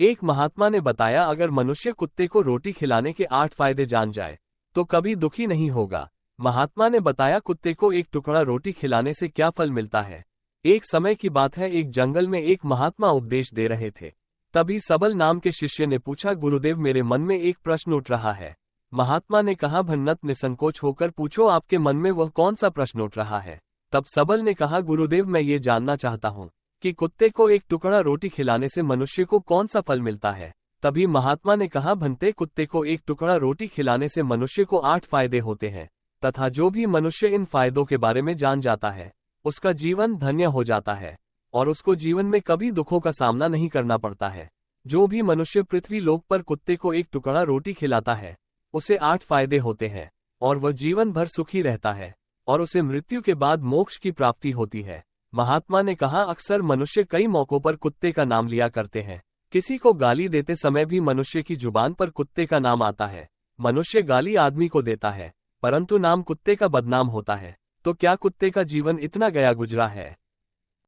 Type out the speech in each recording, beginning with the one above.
एक महात्मा ने बताया, अगर मनुष्य कुत्ते को रोटी खिलाने के 8 फायदे जान जाए तो कभी दुखी नहीं होगा। महात्मा ने बताया, कुत्ते को एक टुकड़ा रोटी खिलाने से क्या फल मिलता है। एक समय की बात है, एक जंगल में एक महात्मा उपदेश दे रहे थे। तभी सबल नाम के शिष्य ने पूछा, गुरुदेव मेरे मन में एक प्रश्न उठ रहा है। महात्मा ने कहा, भन्नत निसंकोच होकर पूछो, आपके मन में वह कौन सा प्रश्न उठ रहा है। तब सबल ने कहा, गुरुदेव मैं ये जानना चाहता हूँ कि कुत्ते को एक टुकड़ा रोटी खिलाने से मनुष्य को कौन सा फल मिलता है। तभी महात्मा ने कहा, भन्ते कुत्ते को एक टुकड़ा रोटी खिलाने से मनुष्य को 8 फायदे होते हैं, तथा जो भी मनुष्य इन फायदों के बारे में जान जाता है उसका जीवन धन्य हो जाता है और उसको जीवन में कभी दुखों का सामना नहीं करना पड़ता है। जो भी मनुष्य पृथ्वी लोक पर कुत्ते को एक टुकड़ा रोटी खिलाता है उसे 8 फायदे होते हैं और वह जीवन भर सुखी रहता है और उसे मृत्यु के बाद मोक्ष की प्राप्ति होती है। महात्मा ने कहा, अक्सर मनुष्य कई मौकों पर कुत्ते का नाम लिया करते हैं। किसी को गाली देते समय भी मनुष्य की जुबान पर कुत्ते का नाम आता है। मनुष्य गाली आदमी को देता है परंतु नाम कुत्ते का बदनाम होता है। तो क्या कुत्ते का जीवन इतना गया गुजरा है।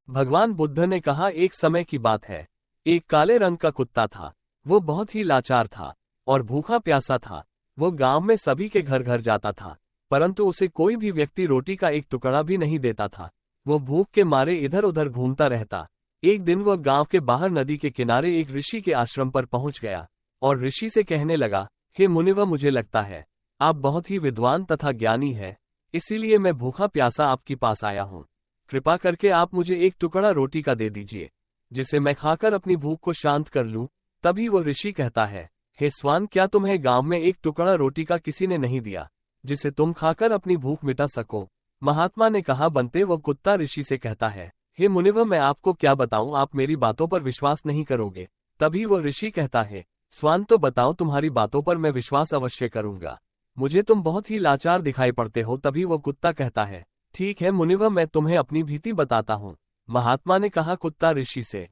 भगवान बुद्ध ने कहा, एक समय की बात है, एक काले रंग का कुत्ता था। वो बहुत ही लाचार था और भूखा प्यासा था। वो गांव में सभी के घर घर जाता था परंतु उसे कोई भी व्यक्ति रोटी का एक टुकड़ा भी नहीं देता था। वो भूख के मारे इधर उधर घूमता रहता। एक दिन वह गांव के बाहर नदी के किनारे एक ऋषि के आश्रम पर पहुंच गया और ऋषि से कहने लगा, हे मुनिवर, मुझे लगता है आप बहुत ही विद्वान तथा ज्ञानी है, इसीलिए मैं भूखा प्यासा आपके पास आया हूँ। कृपा करके आप मुझे एक टुकड़ा रोटी का दे दीजिए जिसे मैं खाकर अपनी भूख को शांत कर लूं। तभी वो ऋषि कहता है, हे स्वान, क्या तुम्हें गांव में एक टुकड़ा रोटी का किसी ने नहीं दिया जिसे तुम खाकर अपनी भूख मिटा सको। महात्मा ने कहा, बनते वो कुत्ता ऋषि से कहता है, हे मुनिवर, मैं आपको क्या बताऊं, आप मेरी बातों पर विश्वास नहीं करोगे। तभी वो ऋषि कहता है, स्वान तो बताओ, तुम्हारी बातों पर मैं विश्वास अवश्य करूंगा, मुझे तुम बहुत ही लाचार दिखाई पड़ते हो। तभी वो कुत्ता कहता है, ठीक है मुनिवर, मैं तुम्हें अपनी भीति बताता हूँ। महात्मा ने कहा, कुत्ता ऋषि से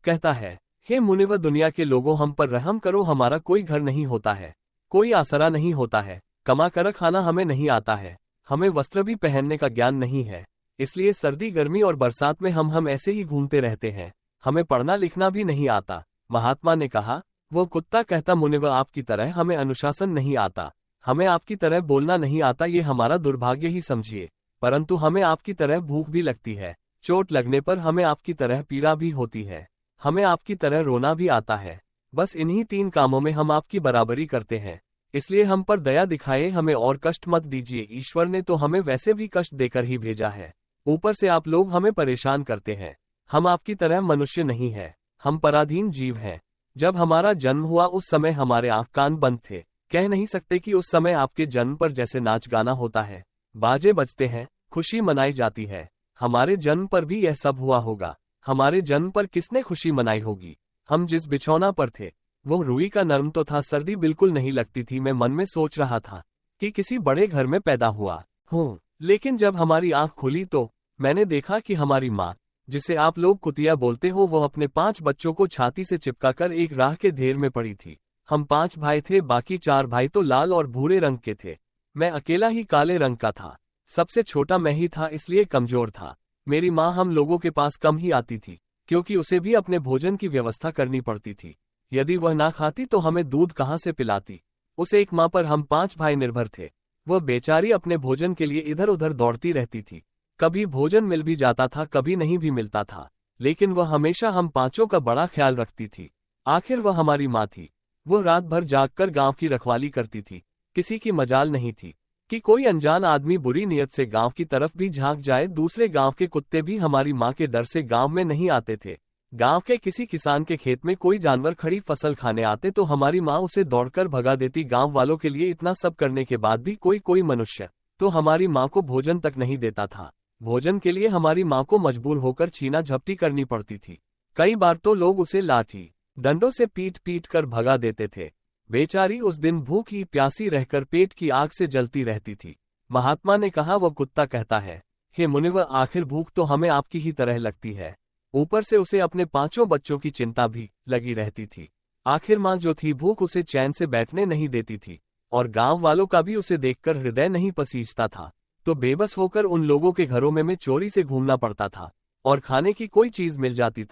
कहता है, हे मुनिवर, दुनिया के लोगों, हम पर रहम करो, हमारा कोई घर नहीं होता है, कोई आसरा नहीं होता है, कमा कर खाना हमें नहीं आता है, हमें वस्त्र भी पहनने का ज्ञान नहीं है, इसलिए सर्दी गर्मी और बरसात में हम ऐसे ही घूमते रहते हैं, हमें पढ़ना लिखना भी नहीं आता। महात्मा ने कहा, वो कुत्ता कहता, मुनिवर, आपकी तरह हमें अनुशासन नहीं आता, हमें आपकी तरह बोलना नहीं आता, ये हमारा दुर्भाग्य ही समझिए, परंतु हमें आपकी तरह भूख भी लगती है, चोट लगने पर हमें आपकी तरह पीड़ा भी होती है, हमें आपकी तरह रोना भी आता है। बस इन्हीं 3 कामों में हम आपकी बराबरी करते हैं, इसलिए हम पर दया दिखाए, हमें और कष्ट मत दीजिए। ईश्वर ने तो हमें वैसे भी कष्ट देकर ही भेजा है, ऊपर से आप लोग हमें परेशान करते हैं। हम आपकी तरह मनुष्य नहीं है, हम पराधीन जीव हैं। जब हमारा जन्म हुआ उस समय हमारे आंख कान बंद थे, कह नहीं सकते कि उस समय आपके जन्म पर जैसे नाच गाना होता है, बाजे बजते हैं, खुशी मनाई जाती है, हमारे जन्म पर भी यह सब हुआ होगा। हमारे जन्म पर किसने खुशी मनाई होगी। हम जिस बिछौना पर थे वो रुई का नरम तो था, सर्दी बिल्कुल नहीं लगती थी। मैं मन में सोच रहा था कि किसी बड़े घर में पैदा हुआ हूँ, लेकिन जब हमारी आंख खुली तो मैंने देखा कि हमारी माँ, जिसे आप लोग कुतिया बोलते हो, वो अपने 5 बच्चों को छाती से चिपकाकर एक राह के ढेर में पड़ी थी। हम 5 भाई थे, बाकी 4 भाई तो लाल और भूरे रंग के थे, मैं अकेला ही काले रंग का था। सबसे छोटा मैं ही था, इसलिए कमजोर था। मेरी माँ हम लोगों के पास कम ही आती थी क्योंकि उसे भी अपने भोजन की व्यवस्था करनी पड़ती थी। यदि वह ना खाती तो हमें दूध कहाँ से पिलाती। उस एक माँ पर हम 5 भाई निर्भर थे। वह बेचारी अपने भोजन के लिए इधर उधर दौड़ती रहती थी। कभी भोजन मिल भी जाता था, कभी नहीं भी मिलता था, लेकिन वह हमेशा हम 5 का बड़ा ख्याल रखती थी। आखिर वह हमारी माँ थी। वो रात भर जागकर गांव की रखवाली करती थी। किसी की मजाल नहीं थी कि कोई अनजान आदमी बुरी नीयत से गांव की तरफ भी झांक जाए। दूसरे गांव के कुत्ते भी हमारी माँ के डर से गांव में नहीं आते थे। गांव के किसी किसान के खेत में कोई जानवर खड़ी फसल खाने आते तो हमारी माँ उसे दौड़कर भगा देती। गांव वालों के लिए इतना सब करने के बाद भी कोई मनुष्य तो हमारी माँ को भोजन तक नहीं देता था। भोजन के लिए हमारी माँ को मजबूर होकर छीना झपटी करनी पड़ती थी। कई बार तो लोग उसे लाठी डंडों से पीट पीट कर भगा देते थे। बेचारी उस दिन भूखी प्यासी रहकर पेट की आग से जलती रहती थी। महात्मा ने कहा, वो कुत्ता कहता है, हे मुनिवर, आखिर भूख तो हमें आपकी ही तरह लगती है, ऊपर से उसे अपने 5 बच्चों की चिंता भी लगी रहती थी। आखिर माँ जो थी, भूख उसे चैन से बैठने नहीं देती थी और गांव वालों का भी उसे देखकर हृदय नहीं पसीजता था। तो बेबस होकर उन लोगों के घरों में चोरी से घूमना पड़ता था और खाने की कोई चीज मिल जाती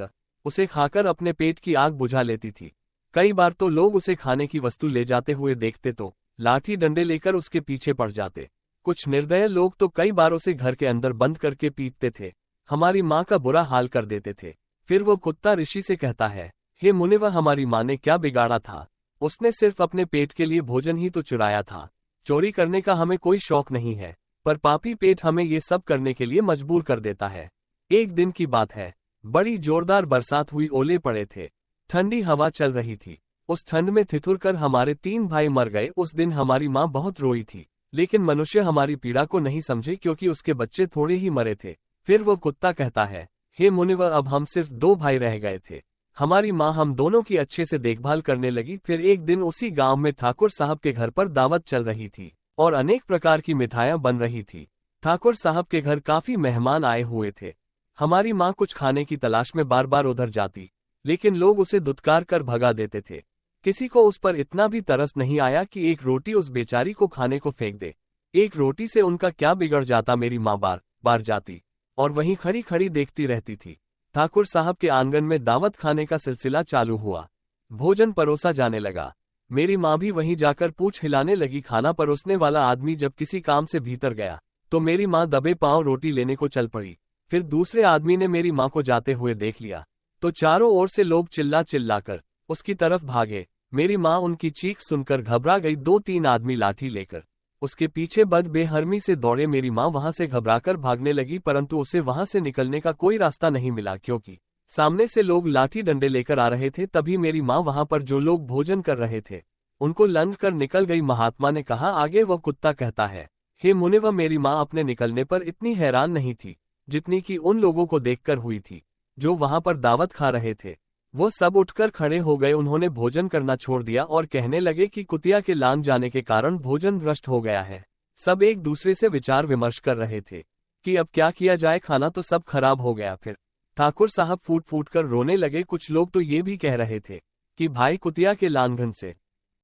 उसे खाकर अपने पेट की आग बुझा लेती थी। कई बार तो लोग उसे खाने की वस्तु ले जाते हुए देखते तो लाठी डंडे लेकर उसके पीछे पड़ जाते। कुछ निर्दय लोग तो कई बार उसे घर के अंदर बंद करके पीटते थे। हमारी माँ का बुरा हाल कर देते थे। फिर वो कुत्ता ऋषि से कहता है, हे मुनिवर, हमारी माँ ने क्या बिगाड़ा था? उसने सिर्फ अपने पेट के लिए भोजन ही तो चुराया था। चोरी करने का हमें कोई शौक नहीं है, पर पापी पेट हमें ये सब करने के लिए मजबूर कर देता है। एक दिन की बात है, बड़ी जोरदार बरसात हुई, ओले पड़े थे, ठंडी हवा चल रही थी। उस ठंड में ठिठुर कर हमारे 3 भाई मर गए। उस दिन हमारी माँ बहुत रोई थी, लेकिन मनुष्य हमारी पीड़ा को नहीं समझे क्योंकि उसके बच्चे थोड़े ही मरे थे। फिर वो कुत्ता कहता है, हे मुनिवर, अब हम सिर्फ 2 भाई रह गए थे। हमारी माँ हम दोनों की अच्छे से देखभाल करने लगी। फिर एक दिन उसी गांव में ठाकुर साहब के घर पर दावत चल रही थी और अनेक प्रकार की मिठाइयां बन रही थी। ठाकुर साहब के घर काफी मेहमान आए हुए थे। हमारी माँ कुछ खाने की तलाश में बार बार उधर जाती, लेकिन लोग उसे दुत्कार कर भगा देते थे। किसी को उस पर इतना भी तरस नहीं आया कि एक रोटी उस बेचारी को खाने को फेंक दे। एक रोटी से उनका क्या बिगड़ जाता? मेरी माँ बार बार जाती और वहीं खड़ी खड़ी देखती रहती थी। ठाकुर साहब के आंगन में दावत खाने का सिलसिला चालू हुआ। भोजन परोसा जाने लगा। मेरी माँ भी वहीं जाकर पूछ हिलाने लगी। खाना परोसने वाला आदमी जब किसी काम से भीतर गया तो मेरी माँ दबे पांव रोटी लेने को चल पड़ी। फिर दूसरे आदमी ने मेरी माँ को जाते हुए देख लिया तो चारों ओर से लोग चिल्ला चिल्लाकर उसकी तरफ भागे। मेरी माँ उनकी चीख सुनकर घबरा गई। 2-3 आदमी लाठी लेकर उसके पीछे बद बेहरमी से दौड़े। मेरी माँ वहां से घबराकर भागने लगी, परंतु उसे वहां से निकलने का कोई रास्ता नहीं मिला क्योंकि सामने से लोग लाठी डंडे लेकर आ रहे थे। तभी मेरी माँ वहां पर जो लोग भोजन कर रहे थे उनको लंघ कर निकल गई। महात्मा ने कहा, आगे वह कुत्ता कहता है, हे मुनिवर, मेरी माँ अपने निकलने पर इतनी हैरान नहीं थी जितनी कि उन लोगों को देखकर हुई थी जो वहां पर दावत खा रहे थे। वो सब उठकर खड़े हो गए। उन्होंने भोजन करना छोड़ दिया और कहने लगे कि कुतिया के लांग जाने के कारण भोजन भ्रष्ट हो गया है। सब एक दूसरे से विचार विमर्श कर रहे थे कि अब क्या किया जाए, खाना तो सब खराब हो गया। फिर ठाकुर साहब फूट फूट कर रोने लगे। कुछ लोग तो ये भी कह रहे थे कि भाई, कुतिया के लांघन से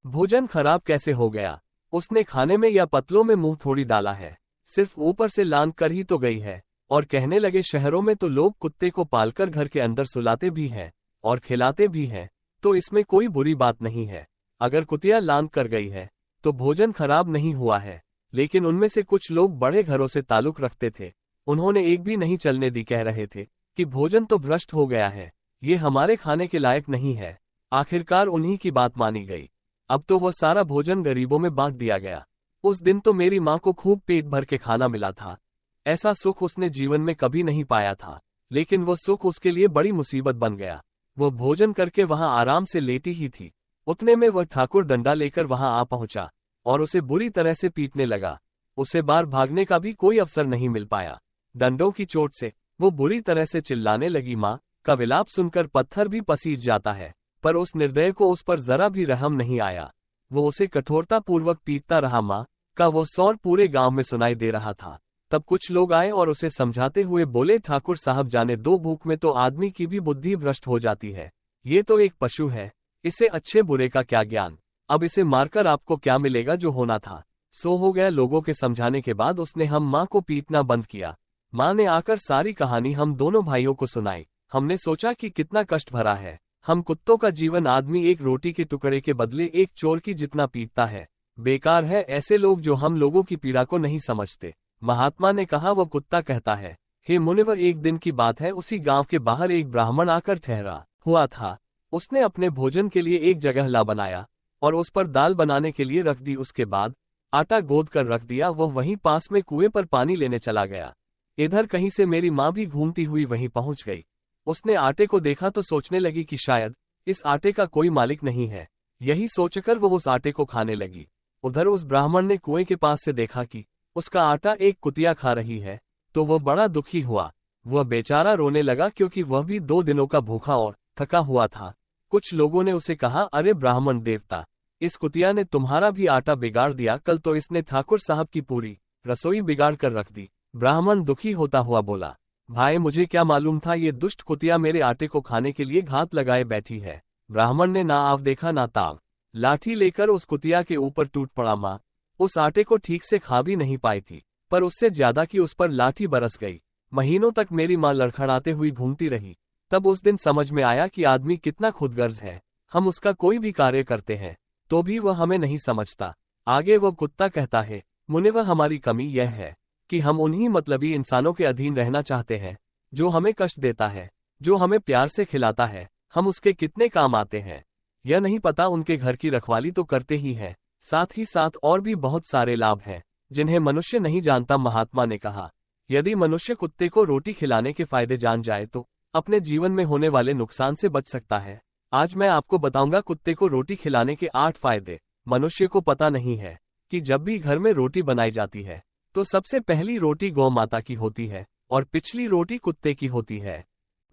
भोजन खराब कैसे हो गया? उसने खाने में या पतलों में मुंह थोड़ी डाला है, सिर्फ ऊपर से लांघ कर ही तो गई है। और कहने लगे, शहरों में तो लोग कुत्ते को पालकर घर के अंदर सुलाते भी हैं और खिलाते भी हैं, तो इसमें कोई बुरी बात नहीं है। अगर कुतिया लांघ कर गई है तो भोजन खराब नहीं हुआ है। लेकिन उनमें से कुछ लोग बड़े घरों से ताल्लुक रखते थे, उन्होंने एक भी नहीं चलने दी। कह रहे थे कि भोजन तो भ्रष्ट हो गया है, ये हमारे खाने के लायक नहीं है। आखिरकार उन्हीं की बात मानी गई। अब तो वह सारा भोजन गरीबों में बांट दिया गया। उस दिन तो मेरी माँ को खूब पेट भर के खाना मिला था। ऐसा सुख उसने जीवन में कभी नहीं पाया था, लेकिन वो सुख उसके लिए बड़ी मुसीबत बन गया। वो भोजन करके वहां आराम से लेटी ही थी, उतने में वह ठाकुर डंडा लेकर वहां आ पहुंचा और उसे बुरी तरह से पीटने लगा। उसे बाहर भागने का भी कोई अवसर नहीं मिल पाया। डंडों की चोट से वो बुरी तरह से चिल्लाने लगी। माँ का विलाप सुनकर पत्थर भी पसीज जाता है, पर उस निर्दय को उस पर जरा भी रहम नहीं आया। वो उसे कठोरतापूर्वक पीटता रहा। माँ का वो सौर पूरे गांव में सुनाई दे रहा था। तब कुछ लोग आए और उसे समझाते हुए बोले, ठाकुर साहब, जाने दो, भूख में तो आदमी की भी बुद्धि भ्रष्ट हो जाती है। ये तो एक पशु है, इसे अच्छे बुरे का क्या ज्ञान? अब इसे मारकर आपको क्या मिलेगा? जो होना था सो हो गया। लोगों के समझाने के बाद उसने हम माँ को पीटना बंद किया। माँ ने आकर सारी कहानी हम दोनों भाइयों को सुनाई। हमने सोचा कि कितना कष्ट भरा है। हम कुत्तों का जीवन आदमी एक रोटी के टुकड़े के बदले एक चोर की जितना पीटता है। बेकार है ऐसे लोग जो हम लोगों की पीड़ा को नहीं समझते। महात्मा ने कहा। वो कुत्ता कहता है, हे मुनिवर, एक दिन की बात है, उसी गांव के बाहर एक ब्राह्मण आकर ठहरा हुआ था। उसने अपने भोजन के लिए एक जगह ला बनाया और उस पर दाल बनाने के लिए रख दी। उसके बाद आटा गोद कर रख दिया। वह वहीं पास में कुएं पर पानी लेने चला गया। इधर कहीं से मेरी माँ भी घूमती हुई वहीं पहुंच गई। उसने आटे को देखा तो सोचने लगी कि शायद इस आटे का कोई मालिक नहीं है। यही सोचकर वो उस आटे को खाने लगी। उधर उस ब्राह्मण ने कुएं के पास से देखा कि उसका आटा एक कुतिया खा रही है, तो वह बड़ा दुखी हुआ। वह बेचारा रोने लगा क्योंकि वह भी 2 दिनों का भूखा और थका हुआ था। कुछ लोगों ने उसे कहा, अरे ब्राह्मण देवता, इस कुतिया ने तुम्हारा भी आटा बिगाड़ दिया। कल तो इसने ठाकुर साहब की पूरी रसोई बिगाड़ कर रख दी। ब्राह्मण दुखी होता हुआ बोला, भाई, मुझे क्या मालूम था ये दुष्ट कुतिया मेरे आटे को खाने के लिए घात लगाए बैठी है। ब्राह्मण ने ना आव देखा ना ताव, लाठी लेकर उस कुतिया के ऊपर टूट पड़ा। माँ उस आटे को ठीक से खा भी नहीं पाई थी, पर उससे ज्यादा कि उस पर लाठी बरस गई। महीनों तक मेरी माँ लड़खड़ाते हुई घूमती रही। तब उस दिन समझ में आया कि आदमी कितना खुदगर्ज है। हम उसका कोई भी कार्य करते हैं तो भी वह हमें नहीं समझता। आगे वो कुत्ता कहता है, मुनिवर, हमारी कमी यह है कि हम उन्हीं मतलबी इंसानों के अधीन रहना चाहते हैं जो हमें कष्ट देता है, जो हमें प्यार से खिलाता है, हम उसके कितने काम आते हैं यह नहीं पता। उनके घर की रखवाली तो करते ही हैं, साथ ही साथ और भी बहुत सारे लाभ हैं जिन्हें मनुष्य नहीं जानता। महात्मा ने कहा, यदि मनुष्य कुत्ते को रोटी खिलाने के फायदे जान जाए तो अपने जीवन में होने वाले नुकसान से बच सकता है। आज मैं आपको बताऊंगा कुत्ते को रोटी खिलाने के 8 फायदे। मनुष्य को पता नहीं है कि जब भी घर में रोटी बनाई जाती है तो सबसे पहली रोटी गौ माता की होती है और पिछली रोटी कुत्ते की होती है।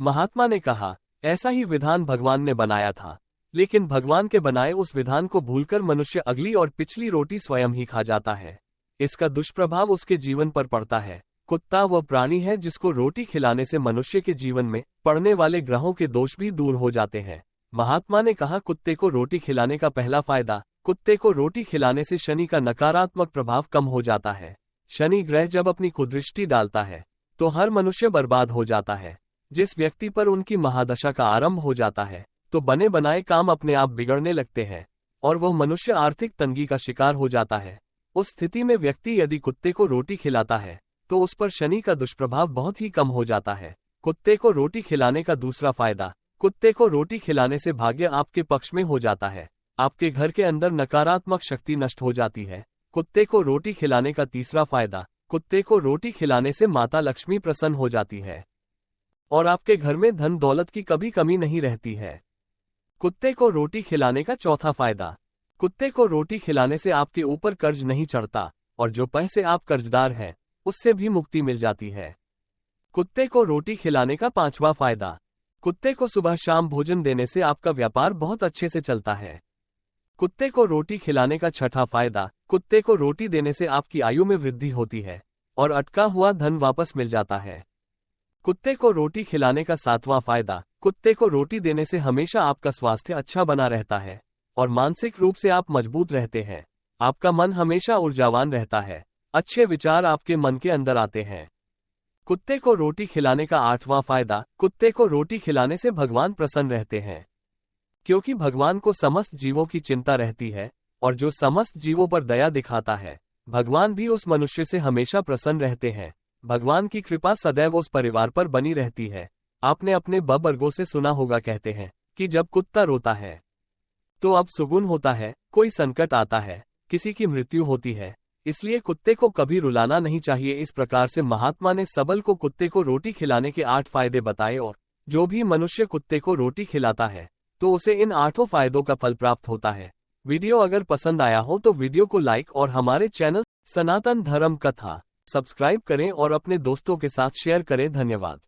महात्मा ने कहा, ऐसा ही विधान भगवान ने बनाया था, लेकिन भगवान के बनाए उस विधान को भूलकर मनुष्य अगली और पिछली रोटी स्वयं ही खा जाता है। इसका दुष्प्रभाव उसके जीवन पर पड़ता है। कुत्ता वह प्राणी है जिसको रोटी खिलाने से मनुष्य के जीवन में पड़ने वाले ग्रहों के दोष भी दूर हो जाते हैं। महात्मा ने कहा, कुत्ते को रोटी खिलाने का पहला फायदा, कुत्ते को रोटी खिलाने से शनि का नकारात्मक प्रभाव कम हो जाता है। शनि ग्रह जब अपनी कुदृष्टि डालता है तो हर मनुष्य बर्बाद हो जाता है। जिस व्यक्ति पर उनकी महादशा का आरंभ हो जाता है तो बने बनाए काम अपने आप बिगड़ने लगते हैं और वह मनुष्य आर्थिक तंगी का शिकार हो जाता है। उस स्थिति में व्यक्ति यदि कुत्ते को रोटी खिलाता है तो उस पर शनि का दुष्प्रभाव बहुत ही कम हो जाता है। कुत्ते को रोटी खिलाने का दूसरा फायदा, कुत्ते को रोटी खिलाने से भाग्य आपके पक्ष में हो जाता है। आपके घर के अंदर नकारात्मक शक्ति नष्ट हो जाती है। कुत्ते को रोटी खिलाने का तीसरा फायदा, कुत्ते को रोटी खिलाने से माता लक्ष्मी प्रसन्न हो जाती है और आपके घर में धन दौलत की कभी कमी नहीं रहती है। कुत्ते को रोटी खिलाने का चौथा फायदा, कुत्ते को रोटी खिलाने से आपके ऊपर कर्ज नहीं चढ़ता और जो पैसे आप कर्जदार हैं उससे भी मुक्ति मिल जाती है। कुत्ते को रोटी खिलाने का पांचवा फायदा, कुत्ते को सुबह शाम भोजन देने से आपका व्यापार बहुत अच्छे से चलता है। कुत्ते को रोटी खिलाने का छठा फायदा, कुत्ते को रोटी देने से आपकी आयु में वृद्धि होती है और अटका हुआ धन वापस मिल जाता है। कुत्ते को रोटी खिलाने का सातवां फायदा, कुत्ते को रोटी देने से हमेशा आपका स्वास्थ्य अच्छा बना रहता है और मानसिक रूप से आप मजबूत रहते हैं। आपका मन हमेशा ऊर्जावान रहता है, अच्छे विचार आपके मन के अंदर आते हैं। कुत्ते को रोटी खिलाने का आठवां फायदा, कुत्ते को रोटी खिलाने से भगवान प्रसन्न रहते हैं, क्योंकि भगवान को समस्त जीवों की चिंता रहती है और जो समस्त जीवों पर दया दिखाता है भगवान भी उस मनुष्य से हमेशा प्रसन्न रहते हैं। भगवान की कृपा सदैव उस परिवार पर बनी रहती है। आपने अपने बुजुर्गों से सुना होगा, कहते हैं कि जब कुत्ता रोता है तो अब सुगुन होता है, कोई संकट आता है, किसी की मृत्यु होती है, इसलिए कुत्ते को कभी रुलाना नहीं चाहिए। इस प्रकार से महात्मा ने सबल को कुत्ते को रोटी खिलाने के 8 फायदे बताए और जो भी मनुष्य कुत्ते को रोटी खिलाता है तो उसे इन 8 फायदों का फल प्राप्त होता है। वीडियो अगर पसंद आया हो तो वीडियो को लाइक और हमारे चैनल सनातन धर्म कथा सब्सक्राइब करें और अपने दोस्तों के साथ शेयर करें। धन्यवाद।